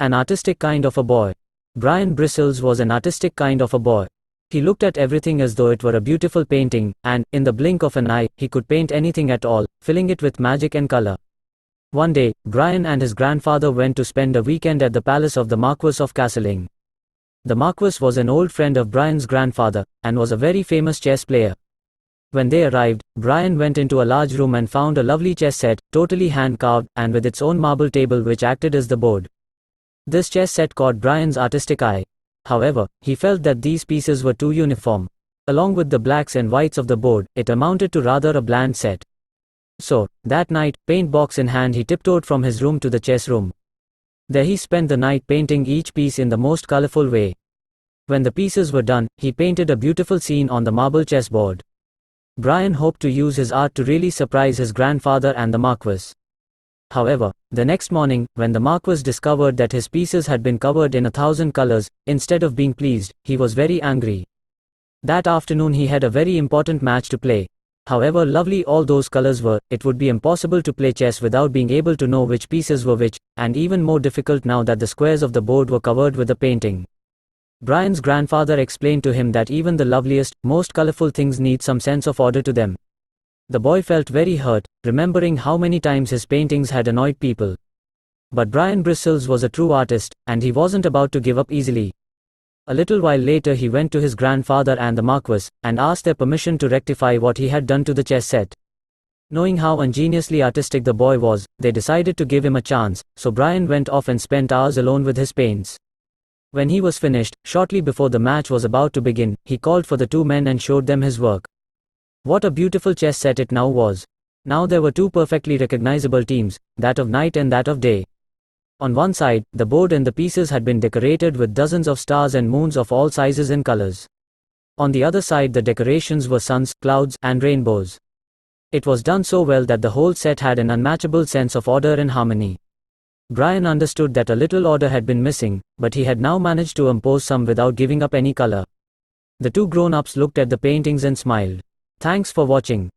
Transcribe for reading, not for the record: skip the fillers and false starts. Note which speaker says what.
Speaker 1: An artistic kind of a boy. Brian Bristles was an artistic kind of a boy. He looked at everything as though it were a beautiful painting, and, in the blink of an eye, he could paint anything at all, filling it with magic and color. One day, Brian and his grandfather went to spend a weekend at the palace of the Marquess of Castling. The Marquess was an old friend of Brian's grandfather, and was a very famous chess player. When they arrived, Brian went into a large room and found a lovely chess set, totally hand-carved, and with its own marble table which acted as the board. This chess set caught Brian's artistic eye. However, he felt that these pieces were too uniform. Along with the blacks and whites of the board, it amounted to rather a bland set. So, that night, paint box in hand, he tiptoed from his room to the chess room. There he spent the night painting each piece in the most colorful way. When the pieces were done, he painted a beautiful scene on the marble chessboard. Brian hoped to use his art to really surprise his grandfather and the Marquess. However, the next morning, when the Marquess discovered that his pieces had been covered in 1,000 colors, instead of being pleased, he was very angry. That afternoon he had a very important match to play. However lovely all those colors were, it would be impossible to play chess without being able to know which pieces were which, and even more difficult now that the squares of the board were covered with the painting. Brian's grandfather explained to him that even the loveliest, most colorful things need some sense of order to them. The boy felt very hurt, remembering how many times his paintings had annoyed people. But Brian Bristles was a true artist, and he wasn't about to give up easily. A little while later he went to his grandfather and the Marquess, and asked their permission to rectify what he had done to the chess set. Knowing how ingeniously artistic the boy was, they decided to give him a chance, so Brian went off and spent hours alone with his paints. When he was finished, shortly before the match was about to begin, he called for the two men and showed them his work. What a beautiful chess set it now was. Now there were two perfectly recognizable teams, that of night and that of day. On one side, the board and the pieces had been decorated with dozens of stars and moons of all sizes and colors. On the other side, the decorations were suns, clouds, and rainbows. It was done so well that the whole set had an unmatchable sense of order and harmony. Brian understood that a little order had been missing, but he had now managed to impose some without giving up any color. The two grown-ups looked at the paintings and smiled. Thanks for watching.